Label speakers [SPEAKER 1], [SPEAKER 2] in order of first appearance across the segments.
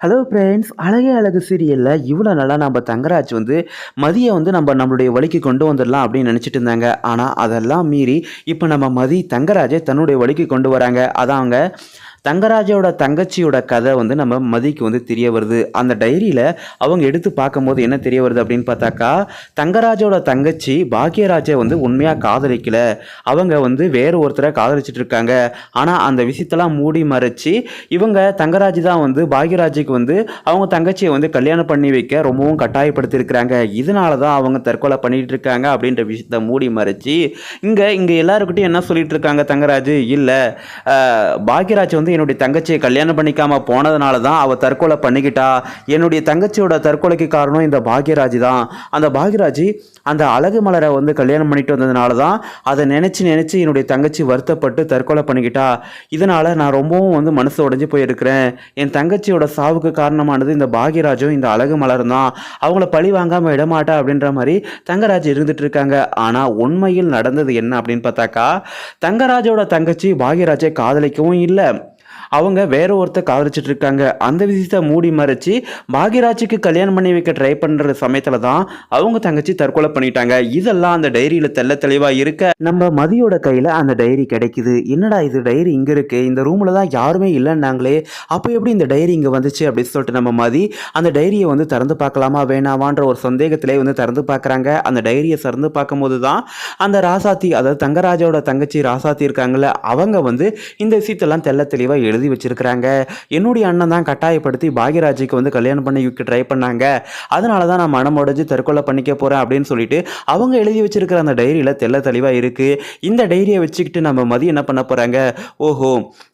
[SPEAKER 1] Hello friends, அழகே அழகு சீரியலில் இவ்வளோ நாளாக நம்ம தங்கராஜ் வந்து மதியை வந்து நம்மளுடைய வழிக்கு கொண்டு வந்துடலாம் அப்படின்னு நினச்சிட்டு இருந்தாங்க. ஆனால் அதெல்லாம் மீறி இப்போ நம்ம மதி தங்கராஜை தன்னுடைய வழிக்கு கொண்டு வராங்க. அதாங்க தங்கராஜோட தங்கச்சியோட கதை வந்து நம்ம மதிக்கு வந்து தெரிய வருது. அந்த டைரியில் அவங்க எடுத்து பார்க்கும்போது என்ன தெரிய வருது அப்படின்னு பார்த்தாக்கா, தங்கராஜோட தங்கச்சி பாக்யராஜை வந்து உண்மையாக காதலிக்கல, அவங்க வந்து வேறு ஒருத்தரை காதலிச்சிட்டு இருக்காங்க. ஆனால் அந்த விஷயத்தெல்லாம் மூடி மறைச்சி இவங்க தங்கராஜ் தான் வந்து பாக்யராஜுக்கு வந்து அவங்க தங்கச்சியை வந்து கல்யாணம் பண்ணி வைக்க ரொம்பவும் கட்டாயப்படுத்தியிருக்கிறாங்க. இதனால தான் அவங்க தற்கொலை பண்ணிட்டு இருக்காங்க அப்படின்ற விஷயத்த மூடி மறைச்சி இங்கே எல்லாருக்கிட்டையும் என்ன சொல்லிட்டு இருக்காங்க தங்கராஜ், இல்லை பாக்யராஜ் வந்து என்னுடைய தங்கச்சியை கல்யாணம் பண்ணிக்காம போனதுனால தான் அவள் தற்கொலை பண்ணிக்கிட்டா. என்னுடைய தங்கச்சியோட தற்கொலைக்கு காரணம் இந்த பாக்யராஜ் தான். அந்த பாக்யராஜ் அந்த அழகு மலரை வந்து கல்யாணம் பண்ணிட்டு வந்ததுனால தான் அதை நினச்சி என்னுடைய தங்கச்சி வருத்தப்பட்டு தற்கொலை பண்ணிக்கிட்டா. இதனால் நான் ரொம்பவும் வந்து மனசு உடைஞ்சு போயிருக்கிறேன். என் தங்கச்சியோட சாவுக்கு காரணமானது இந்த பாக்யராஜும் இந்த அழகு மலரும் தான். அவங்கள பழி வாங்காமல் விடமாட்டா அப்படின்ற மாதிரி தங்கராஜ் இருந்துட்டு இருக்காங்க. ஆனால் உண்மையில் நடந்தது என்ன அப்படின்னு பார்த்தாக்கா, தங்கராஜோட தங்கச்சி பாக்யராஜை காதலிக்கவும் இல்லை, அவங்க வேற ஒருத்தர் காதலிச்சிட்டு இருக்காங்க. அந்த விஷயத்தை மூடி மறைச்சி பாக்யராஜுக்கு கல்யாணம் பண்ணி வைக்க ட்ரை பண்ணுற சமயத்தில் தான் அவங்க தங்கச்சி தற்கொலை பண்ணிட்டாங்க. இதெல்லாம் அந்த டைரியில் தெள்ள தெளிவாக இருக்க நம்ம மதியோட கையில் அந்த டைரி கிடைக்குது. என்னடா இது, டைரி இங்கே இருக்கு, இந்த ரூமில் தான் யாருமே இல்லைன்னாங்களே, அப்போ எப்படி இந்த டைரி இங்கே வந்துச்சு அப்படின்னு சொல்லிட்டு நம்ம மதி அந்த டைரியை வந்து திறந்து பார்க்கலாமா வேணாமான்ற ஒரு சந்தேகத்திலே வந்து திறந்து பார்க்குறாங்க. அந்த டைரியை திறந்து பார்க்கும்போது தான் அந்த ராசாத்தி, அதாவது தங்கராஜோட தங்கச்சி ராசாத்தி இருக்காங்கல்ல, அவங்க வந்து இந்த விஷயத்தெல்லாம் தெள்ள தெளிவாக எழுதி வச்சிருக்கிறாங்க. என்னுடைய அண்ணன் தான் கட்டாயப்படுத்தி பாக்யராஜுக்கு வந்து கல்யாணம் பண்ணி ட்ரை பண்ணாங்க, அதனால தான் நான் மனம் உடைஞ்சு தற்கொலை பண்ணிக்க போறேன் அப்படின்னு சொல்லிட்டு அவங்க எழுதி வச்சிருக்கிற அந்த டைரியில தெள்ள தெளிவா இருக்கு. இந்த டைரியை வச்சுக்கிட்டு நம்ம மதி என்ன பண்ண போறாங்க, ஓஹோ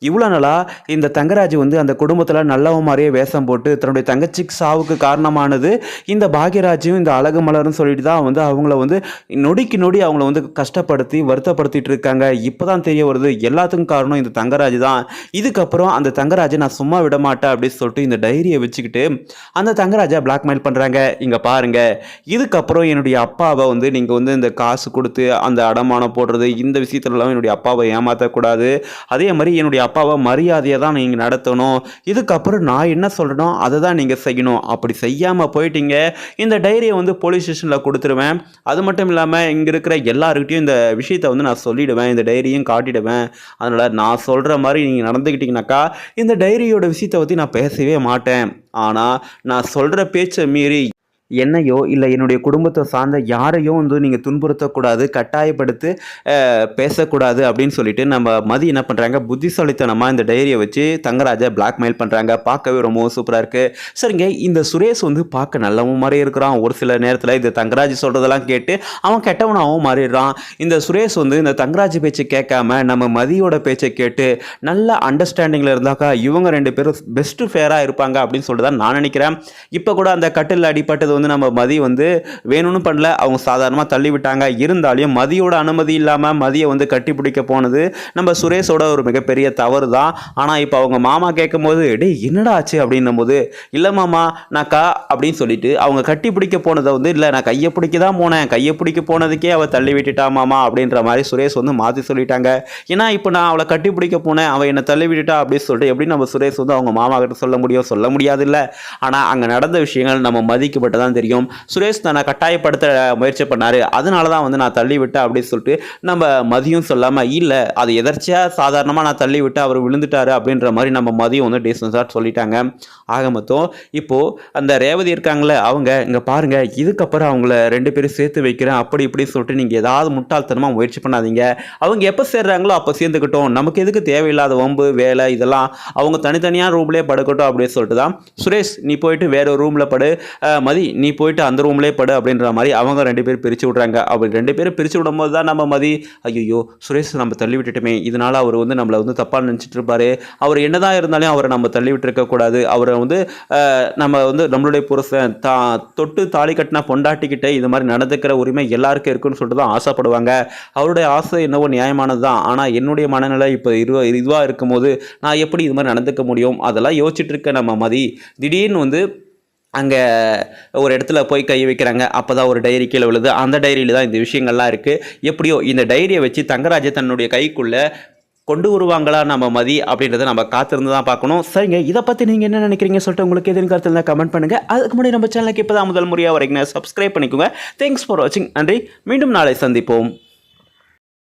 [SPEAKER 1] இவ்வளோ நாளா இந்த தங்கராஜ் வந்து அந்த குடும்பத்தில் நல்லவ மாதிரியே வேஷம் போட்டு தன்னுடைய தங்கச்சிக்கு சாவுக்கு காரணமானது இந்த பாக்யராஜும் இந்த அழகு மலரும் சொல்லிட்டு தான் வந்து அவங்கள வந்து நொடிக்கு நொடி அவங்கள வந்து கஷ்டப்படுத்தி வருத்தப்படுத்திட்டு இருக்காங்க. இப்போதான் தெரிய வருது எல்லாத்துக்கும் காரணம் இந்த தங்கராஜ் தான். இதுக்கப்புறம் அந்த தங்கராஜை நான் சும்மா விட மாட்டேன் அப்படின்னு சொல்லிட்டு இந்த டைரியை வச்சுக்கிட்டு அந்த தங்கராஜை பிளாக்மெயில் பண்ணுறாங்க. இங்கே பாருங்க, இதுக்கப்புறம் என்னுடைய அப்பாவை வந்து நீங்கள் வந்து இந்த காசு கொடுத்து அந்த அடமானம் போடுறது இந்த விஷயத்துலலாம் என்னுடைய அப்பாவை ஏமாற்றக்கூடாது. அதே மாதிரி என்னுடைய அப்பாவை மரியாதையை தான் நீங்கள் நடத்தணும். இதுக்கப்புறம் நான் என்ன சொல்கிறனோ அதை தான் நீங்கள் செய்யணும். அப்படி செய்யாமல் போயிட்டீங்க, இந்த டைரியை வந்து போலீஸ் ஸ்டேஷனில் கொடுத்துருவேன். அது மட்டும் இல்லாமல் இங்கே இருக்கிற எல்லாருக்கிட்டையும் இந்த விஷயத்தை வந்து நான் சொல்லிவிடுவேன், இந்த டைரியும் காட்டிடுவேன். அதனால் நான் சொல்கிற மாதிரி நீங்கள் நடந்துக்கிட்டீங்கன்னா இந்த டைரியோட விஷயத்தை பற்றி நான் பேசவே மாட்டேன். ஆனால் நான் சொல்கிற பேச்சை மீறி என்னையோ இல்லை என்னுடைய குடும்பத்தை சார்ந்த யாரையும் வந்து நீங்கள் துன்புறுத்தக்கூடாது, கட்டாயப்படுத்தி பேசக்கூடாது அப்படின்னு சொல்லிட்டு நம்ம மதி என்ன பண்ணுறாங்க, புத்திசாலித்தனமாக இந்த டைரியை வச்சு தங்கராஜை பிளாக்மெயில் பண்ணுறாங்க. பார்க்கவே ரொம்பவும் சூப்பராக இருக்குது. சரிங்க, இந்த சுரேஷ் வந்து பார்க்க நல்லவன் மாதிரி இருக்கிறான். ஒரு சில நேரத்தில் இந்த தங்கராஜ் சொல்கிறதெல்லாம் கேட்டு அவன் கெட்டவனாகவும் மாறிடுறான். இந்த சுரேஷ் வந்து இந்த தங்கராஜ் பேச்சை கேட்காம நம்ம மதியோட பேச்சை கேட்டு நல்ல அண்டர்ஸ்டாண்டிங்கில் இருந்தாக்கா இவங்க ரெண்டு பேரும் பெஸ்ட்டு ஃபேராக இருப்பாங்க அப்படின்னு சொல்லிட்டு தான் நான் நினைக்கிறேன். இப்போ கூட அந்த கட்டில் அடிப்பட்டது வந்து நம்ம மதி வந்து வேணும்னு பண்ணல, அவங்க சாதாரணமாக தள்ளி விட்டாங்க. இருந்தாலும் மதியோட அனுமதி இல்லாமல் மதியை வந்து கட்டி பிடிக்க போனது நம்ம சுரேஷோட ஒரு மிகப்பெரிய தவறு தான். ஆனால் இப்போ அவங்க மாமா கேட்கும் போது டே என்னடா ஆச்சு அப்படின்னும் போது, இல்லை மாமா நான் அப்படின்னு சொல்லிட்டு அவங்க கட்டி பிடிக்க போனதை வந்து இல்லை நான் கையை பிடிக்க தான் போனேன், கையை பிடிக்க போனதுக்கே அவள் தள்ளி விட்டுட்டா மாமா அப்படின்ற மாதிரி சுரேஷ் வந்து மாற்றி சொல்லிட்டாங்க. ஏன்னா இப்போ நான் அவளை கட்டி பிடிக்க போனேன், அவள் என்னை தள்ளி விட்டுட்டா அப்படின்னு சொல்லிட்டு எப்படி நம்ம சுரேஷ் வந்து அவங்க மாமா கிட்ட சொல்ல முடியாது இல்லை. ஆனால் அங்கே நடந்த விஷயங்கள் நம்ம மதிக்கப்பட்டு தான் தெரியும். சுரேஷ் தன்னை கட்டாயப்படுத்த முயற்சி பண்ணாரு, அதனால தான் வந்து நான் தள்ளி விட்டேன் அப்படின்னு சொல்லிட்டு நம்ம மதியும் சொல்லாமல் இல்லை அது எதர்ச்சியாக சாதாரணமாக நான் தள்ளி விட்டு அவர் விழுந்துட்டாரு அப்படின்ற மாதிரி நம்ம மதியம் வந்து டீசன்ஸாக சொல்லிட்டாங்க. ஆக மொத்தம் இப்போது அந்த ரேவதி இருக்காங்களே, அவங்க இங்கே பாருங்கள், இதுக்கப்புறம் அவங்கள ரெண்டு பேரும் சேர்த்து வைக்கிறேன் அப்படி இப்படி சொல்லிட்டு நீங்கள் ஏதாவது முட்டாள்தனமாக முயற்சி பண்ணாதீங்க. அவங்க எப்போ சேர்றாங்களோ அப்போ சேர்ந்துக்கிட்டோம், நமக்கு எதுக்கு தேவையில்லாத வம்பு வேலை இதெல்லாம், அவங்க தனித்தனியாக ரூம்லேயே படுக்கட்டும் அப்படின்னு சொல்லிட்டு தான் சுரேஷ் நீ போயிட்டு வேற ஒரு ரூமில் படு, மதி நீ போயிட்டு அந்த ரூம்லேயே படு அப்படின்ற மாதிரி அவங்க ரெண்டு பேரும் பிரித்து விட்றாங்க. அப்படி ரெண்டு பேரும் பிரித்து விடும்போது தான் நம்ம மதி ஐயோ சுரேஷ் நம்ம தள்ளி விட்டுட்டுமே, இதனால் அவர் வந்து நம்மளை வந்து தப்பாக நினச்சிட்டு இருப்பாரு, அவர் என்னதான் இருந்தாலும் அவரை நம்ம தள்ளி விட்டுருக்கக்கூடாது, அவரை வந்து நம்ம வந்து நம்மளுடைய புருஷன் தொட்டு தாலி கட்டினா பொண்டாட்டிக்கிட்டே இது மாதிரி நடந்துக்கிற உரிமை எல்லாருக்கும் இருக்குன்னு சொல்லிட்டு தான் ஆசைப்படுவாங்க. அவருடைய ஆசை என்னவோ நியாயமானது தான். ஆனால் என்னுடைய மனநிலை இப்போ இதுவாக இருக்கும்போது நான் எப்படி இது மாதிரி நடந்துக்க முடியும், அதெல்லாம் யோசிச்சுட்டு இருக்க நம்ம மதி திடீர்னு வந்து அங்கே ஒரு இடத்துல போய் கை வைக்கிறாங்க. அப்போ தான் ஒரு டைரி கீழே விழுது. அந்த டைரியில் தான் இந்த விஷயங்கள்லாம் இருக்குது. எப்படியோ இந்த டைரியை வச்சு தங்கராஜை தன்னுடைய கைக்குள்ளே கொண்டு வருவாங்களா நம்ம மதி அப்படின்றத நம்ம காத்திருந்து தான் பார்க்கணும். சரிங்க, இதை பற்றி நீங்கள் என்ன நினைக்கிறீங்க சொல்லிட்டு உங்களுக்கு எதுவும் கருத்து இருந்தால் கமெண்ட் பண்ணுங்கள். அதுக்கு முன்னாடி நம்ம சேனலுக்கு இப்போ தான் முதல் முறையாக வரைக்கும் சப்ஸ்கிரைப் பண்ணிக்கோங்க. தேங்க்ஸ் ஃபார் வாட்சிங். நன்றி. மீண்டும் நாளை சந்திப்போம்.